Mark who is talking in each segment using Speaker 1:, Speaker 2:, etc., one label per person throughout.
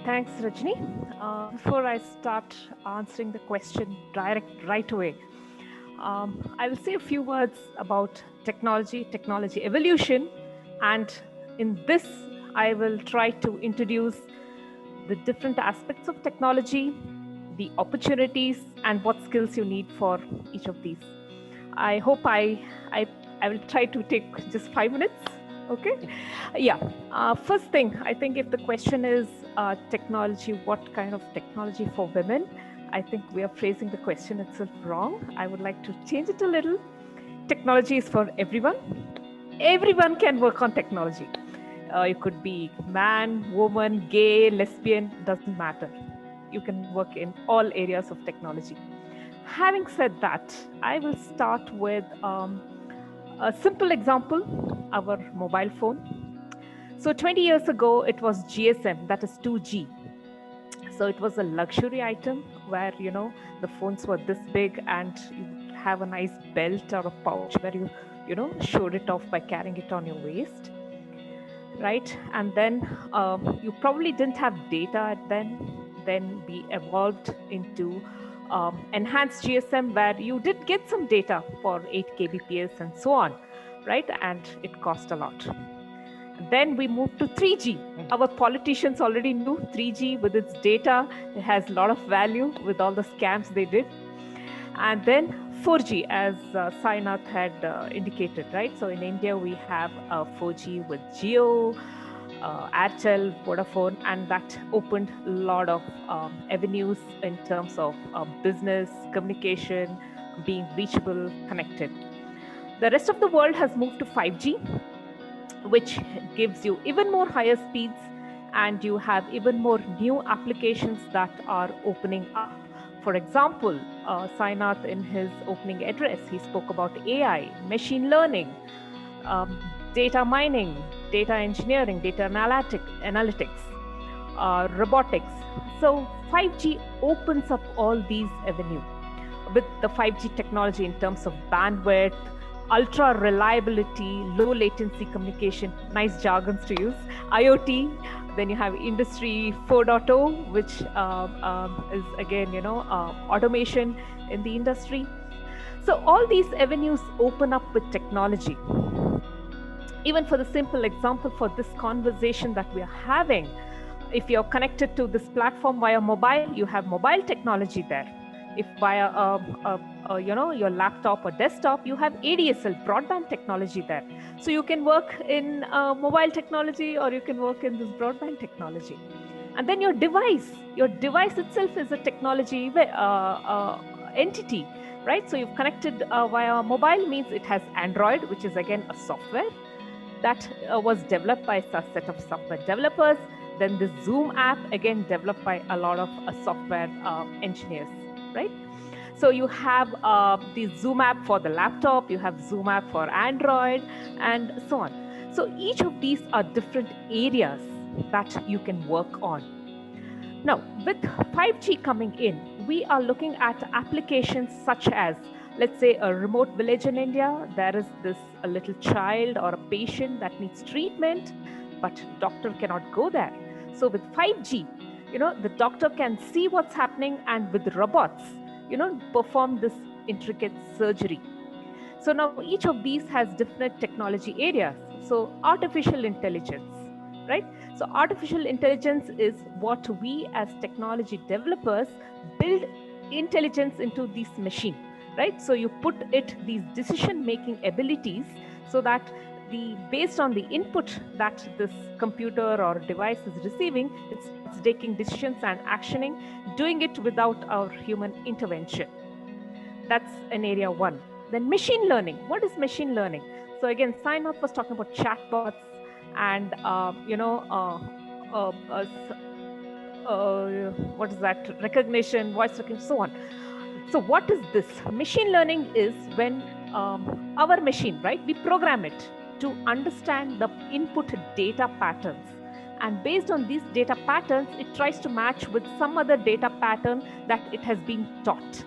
Speaker 1: Thanks, Rajni. Before I start answering the question right away, I will say a few words about technology evolution, and in this, I will try to introduce the different aspects of technology, the opportunities, and what skills you need for each of these. I hope I will try to take just 5 minutes. Okay. Yeah. First thing, I think if the question is technology, what kind of technology for women? I think we are phrasing the question itself wrong. I would like to change it a little. Technology is for everyone. Everyone can work on technology. You could be man, woman, gay, lesbian, doesn't matter. You can work in all areas of technology. Having said that, I will start with a simple example, our mobile phone. So 20 years ago, it was GSM, that is 2G. So it was a luxury item where, the phones were this big and you have a nice belt or a pouch where you showed it off by carrying it on your waist. Right? And then you probably didn't have data then we evolved into enhanced GSM where you did get some data for 8 kbps and so on, right? And it cost a lot. Then we moved to 3G. Our politicians already knew 3G with its data. It has a lot of value with all the scams they did. And then 4G, as Sainath had indicated, right? So in India, we have 4G with Jio, Airtel, Vodafone, and that opened a lot of avenues in terms of business, communication, being reachable, connected. The rest of the world has moved to 5G, which gives you even more higher speeds, and you have even more new applications that are opening up. For example, Sainath in his opening address, he spoke about AI, machine learning, data mining, data engineering, data analytics, robotics. So 5G opens up all these avenues with the 5G technology in terms of bandwidth, ultra reliability, low latency communication, nice jargons to use, IoT. Then you have Industry 4.0, which is again, automation in the industry. So all these avenues open up with technology. Even for the simple example for this conversation that we are having, if you're connected to this platform via mobile, you have mobile technology there. If via your laptop or desktop, you have ADSL, broadband technology there. So you can work in mobile technology or you can work in this broadband technology. And then your device itself is a technology entity, right? So you've connected via mobile means it has Android, which is again a software that was developed by a set of software developers. Then the Zoom app, again developed by a lot of software engineers, right? So you have the Zoom app for the laptop, you have Zoom app for Android, and so on. So each of these are different areas that you can work on. Now, with 5G coming in, we are looking at applications such as, let's say, a remote village in India. There is a little child or a patient that needs treatment, but doctor cannot go there. So with 5G, the doctor can see what's happening and with robots, perform this intricate surgery. So now each of these has different technology areas. So artificial intelligence, right? So artificial intelligence is what we as technology developers build intelligence into this machine, right? So you put these decision-making abilities so that based on the input that this computer or device is receiving, it's taking decisions and actioning, doing it without our human intervention. That's an area one. Then machine learning. What is machine learning? So again, Sainath was talking about chatbots and what is that? Recognition, voice recognition, so on. So what is this? Machine learning is when our machine, right? We program it to understand the input data patterns. And based on these data patterns, it tries to match with some other data pattern that it has been taught.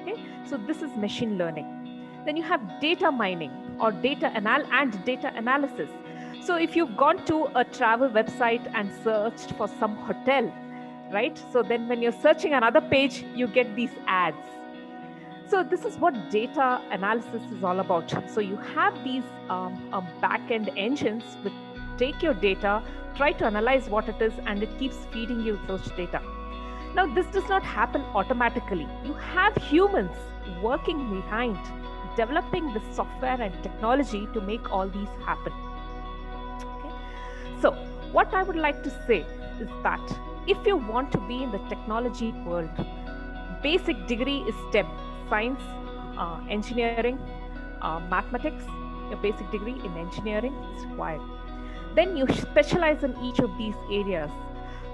Speaker 1: Okay? So this is machine learning. Then you have data mining or data analysis. So if you've gone to a travel website and searched for some hotel, right? So then when you're searching another page, you get these ads. So this is what data analysis is all about. So you have these back-end engines which take your data, try to analyze what it is, and it keeps feeding you such data. Now, this does not happen automatically. You have humans working behind, developing the software and technology to make all these happen. Okay? So what I would like to say is that if you want to be in the technology world, basic degree is STEM, science, engineering, mathematics. Your basic degree in engineering is required. Then you specialize in each of these areas.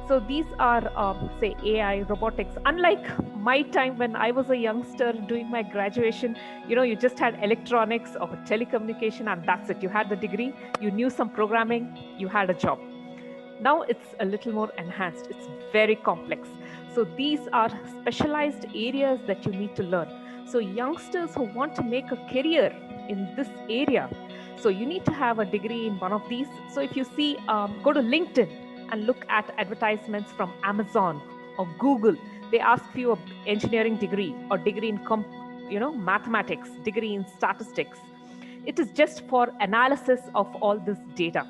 Speaker 1: So these are, say, AI, robotics. Unlike my time when I was a youngster doing my graduation, you just had electronics or telecommunication and that's it. You had the degree, you knew some programming, you had a job. Now it's a little more enhanced. It's very complex. So these are specialized areas that you need to learn. So youngsters who want to make a career in this area, so you need to have a degree in one of these. So if you see, go to LinkedIn and look at advertisements from Amazon or Google. They ask you an engineering degree or degree in mathematics, degree in statistics. It is just for analysis of all this data.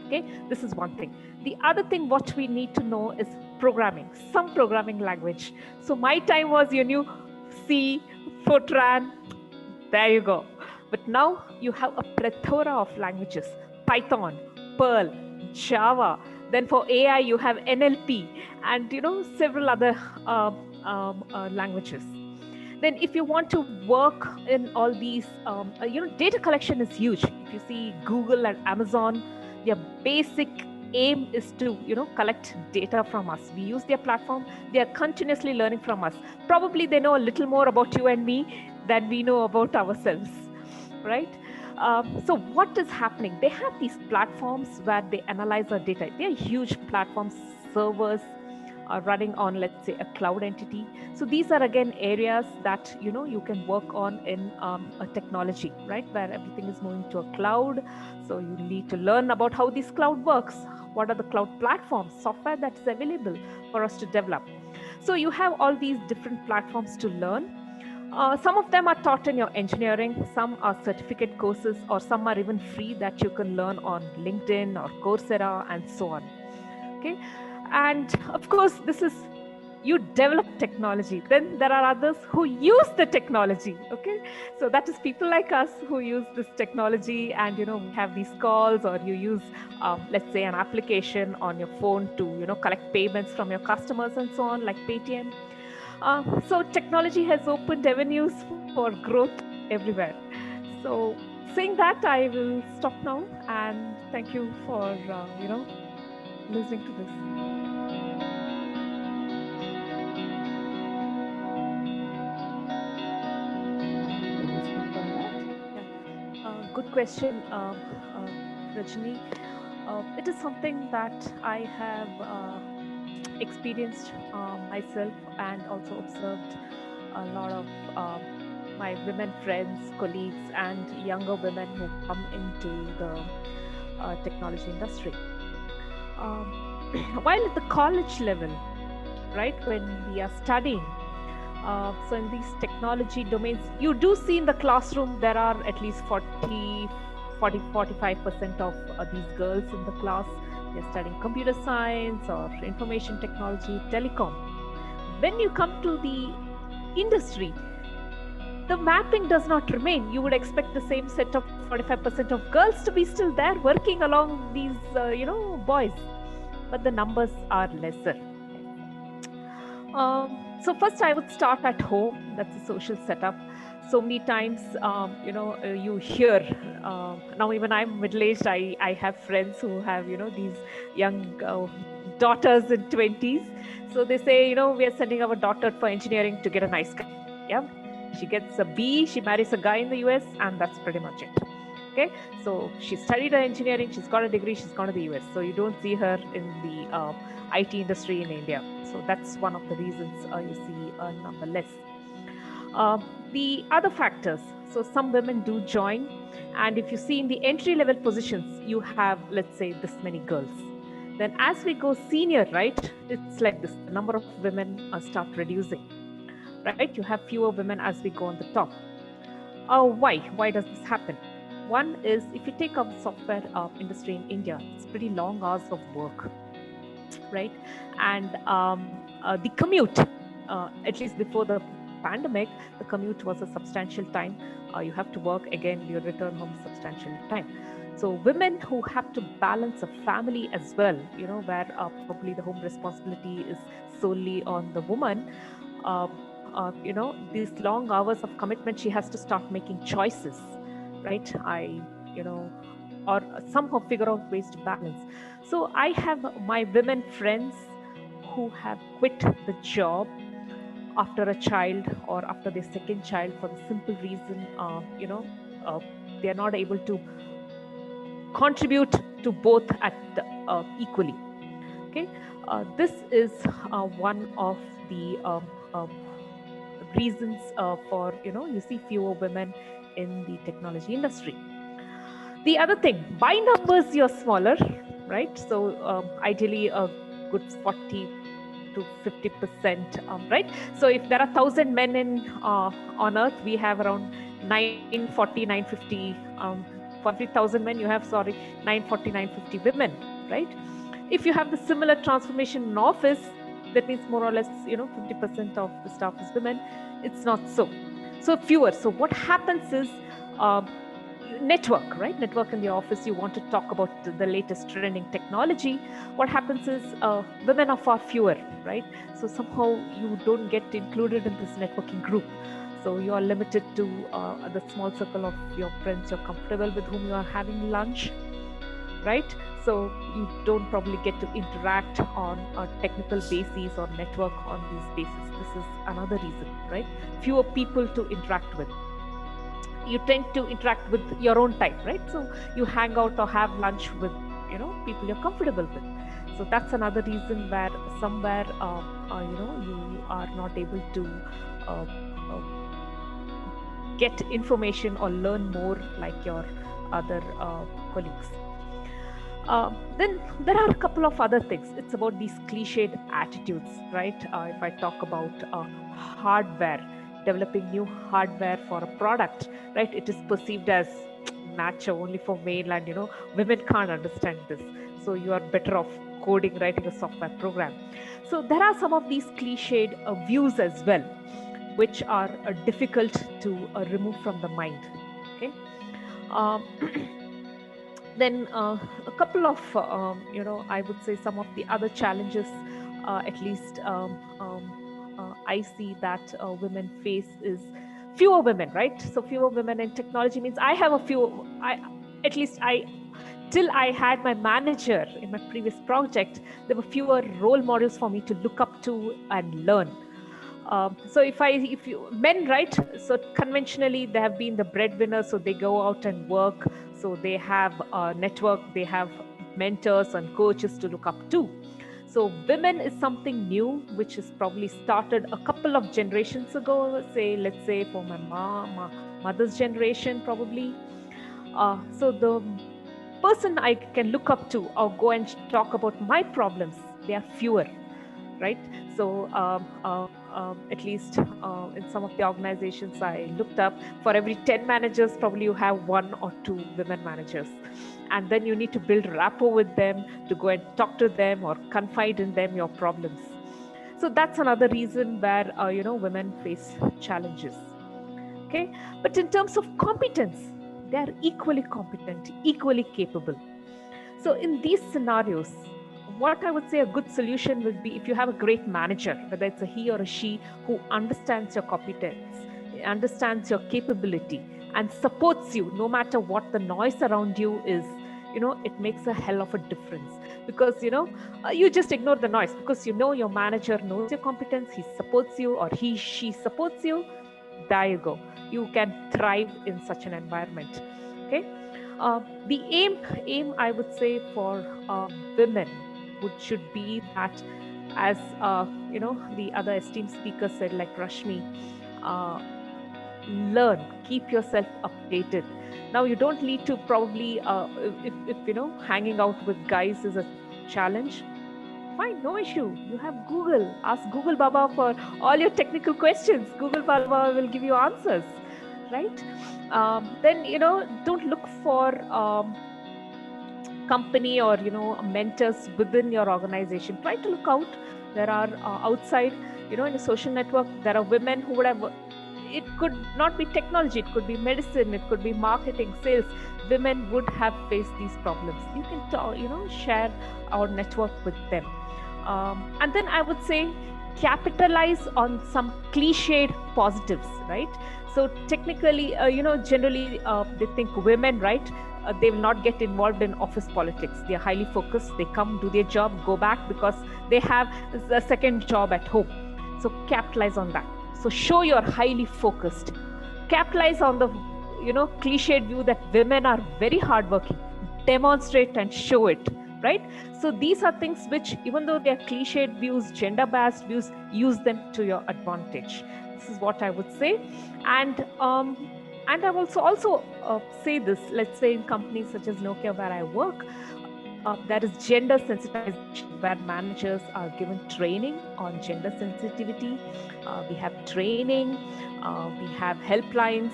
Speaker 1: Okay, this is one thing. The other thing what we need to know is programming, some programming language. So my time was, you knew C, Fortran, there you go. But now you have a plethora of languages, Python, Perl, Java. Then for AI, you have NLP and, several other languages. Then if you want to work in all these, data collection is huge. If you see Google and Amazon, their basic aim is to, collect data from us. We use their platform. They are continuously learning from us. Probably they know a little more about you and me than we know about ourselves, right? So what is happening? They have these platforms where they analyze our data. They are huge platforms, servers are running on, let's say, a cloud entity. So these are again areas that you can work on in a technology, right, where everything is moving to a cloud. So you need to learn about how this cloud works. What are the cloud platforms, software that is available for us to develop? So you have all these different platforms to learn. Some of them are taught in your engineering, some are certificate courses, or some are even free that you can learn on LinkedIn or Coursera and so on. Okay, and of course, this is, you develop technology. Then there are others who use the technology. Okay, so that is people like us who use this technology, and we have these calls, or you use, let's say, an application on your phone to collect payments from your customers and so on, like Paytm. So technology has opened avenues for growth everywhere. So saying that, I will stop now, and thank you for listening to this. Good question, Rajni. It is something that I have experienced myself, and also observed a lot of my women friends, colleagues, and younger women who come into the technology industry. While at the college level, right, when we are studying, so in these technology domains, you do see in the classroom there are at least 45% of these girls in the class. They're studying computer science or information technology, telecom. When you come to the industry, the mapping does not remain. You would expect the same set of 45% of girls to be still there working along these, boys, but the numbers are lesser. So first I would start at home. That's a social setup. So many times, you hear, now even I'm middle-aged, I have friends who have, these young daughters in 20s. So they say, we are sending our daughter for engineering to get a nice guy. Yeah. She gets a B, she marries a guy in the US, and that's pretty much it. Okay. So she studied engineering, she's got a degree, she's gone to the US. So you don't see her in the IT industry in India. So that's one of the reasons you see a number less. The other factors, so some women do join, and if you see in the entry level positions, you have, let's say, this many girls. Then as we go senior, right, it's like this, the number of women start reducing, right? You have fewer women as we go on the top. Why does this happen? One is, if you take up the software industry in India, it's pretty long hours of work, right? And the commute, at least before the pandemic, the commute was a substantial time. You have to work again, you return home substantial time. So women who have to balance a family as well, where probably the home responsibility is solely on the woman, these long hours of commitment, she has to start making choices, right? Or somehow figure out ways to balance. So I have my women friends who have quit the job after a child or after their second child for the simple reason, they are not able to contribute to both at equally. Okay, this is one of the reasons for you see fewer women in the technology industry. The other thing, by numbers you're smaller, right? So ideally a good 40 to 50%, right? So if there are 1,000 men on earth, we have around 940, 950. For every 1,000 men, you have 940, 950 women, right? If you have the similar transformation in office, that means more or less 50% of the staff is women. It's not so fewer. So what happens is, network, right? Network in the office, you want to talk about the latest trending technology. What happens is women are far fewer, right? So somehow you don't get included in this networking group. So you are limited to the small circle of your friends you're comfortable with, whom you are having lunch, right? So you don't probably get to interact on a technical basis or network on these bases. This is another reason, right? Fewer people to interact with. You tend to interact with your own type, right? So you hang out or have lunch with people you're comfortable with. So that's another reason where somewhere you are not able to get information or learn more like your other colleagues. Then there are a couple of other things. It's about these cliched attitudes, right? If I talk about hardware, developing new hardware for a product, right? It is perceived as macho, only for male, and women can't understand this. So you are better off coding, writing a software program. So there are some of these cliched views as well, which are difficult to remove from the mind. Okay. Then a couple of I would say some of the other challenges, at least I see that women face is fewer women, right? So fewer women in technology means I have a few. Till I had my manager in my previous project, there were fewer role models for me to look up to and learn. So if you men, right? So conventionally they have been the breadwinners, so they go out and work. So they have a network, they have mentors and coaches to look up to. So women is something new, which is probably started a couple of generations ago. Let's say for my mother's generation, probably. So the person I can look up to or go and talk about my problems, they are fewer, right? So at least in some of the organizations I looked up, for every 10 managers, probably you have 1 or 2 women managers. And then you need to build rapport with them to go and talk to them or confide in them your problems. So that's another reason where women face challenges. Okay, but in terms of competence, they are equally competent, equally capable. So in these scenarios, what I would say a good solution would be, if you have a great manager, whether it's a he or a she, who understands your competence, understands your capability, and supports you no matter what the noise around you is, it makes a hell of a difference. Because you just ignore the noise, because your manager knows your competence, he supports you, or she supports you. There you go, you can thrive in such an environment. Okay. The aim I would say for women should be that, as the other esteemed speaker said, like Rashmi, learn, keep yourself updated. Now you don't need to probably if hanging out with guys is a challenge, fine, no issue. You have Google. Ask Google Baba for all your technical questions. Google Baba will give you answers, right? Then, don't look for company or, mentors within your organization. Try to look out. There are outside, in a social network, there are women who would have, it could not be technology, it could be medicine, it could be marketing, sales. Women would have faced these problems. You can, share or network with them. And then I would say capitalize on some cliched positives, right? So technically, generally they think women, right? They will not get involved in office politics. They are highly focused. They come, do their job, go back, because they have a second job at home. So capitalize on that. So show you're highly focused. Capitalize on the, cliched view that women are very hardworking. Demonstrate and show it, right? So these are things which, even though they are cliched views, gender-biased views, use them to your advantage. This is what I would say. And I will also say this, let's say in companies such as Nokia where I work, there is gender sensitization where managers are given training on gender sensitivity. We have training, we have helplines.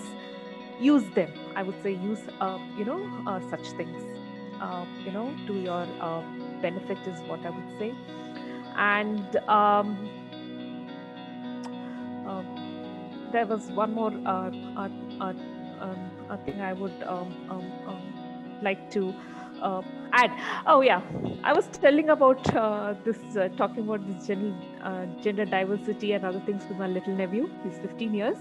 Speaker 1: Use them. I would say use, such things, to your benefit is what I would say. And there was one more thing I would like to add. Oh yeah, I was telling about talking about this gender diversity and other things with my little nephew. He's 15 years.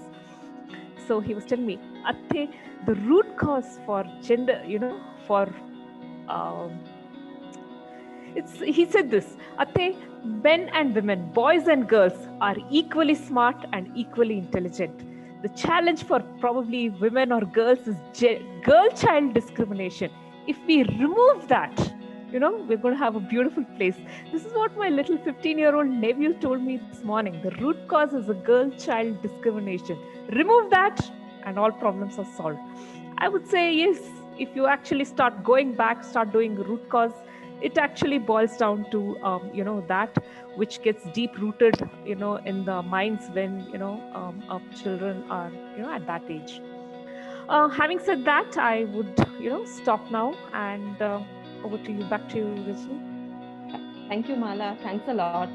Speaker 1: So he was telling me, Atte, the root cause for gender, he said this, Atte, men and women, boys and girls are equally smart and equally intelligent. The challenge for probably women or girls is girl-child discrimination. If we remove that, we're going to have a beautiful place. This is what my little 15-year-old nephew told me this morning. The root cause is a girl-child discrimination. Remove that and all problems are solved. I would say yes, if you actually start going back, start doing root cause, it actually boils down to, that which gets deep rooted, in the minds when, of children are, at that age. Having said that, I would, stop now and over to you, back to you, Rajni.
Speaker 2: Thank you, Mala. Thanks a lot.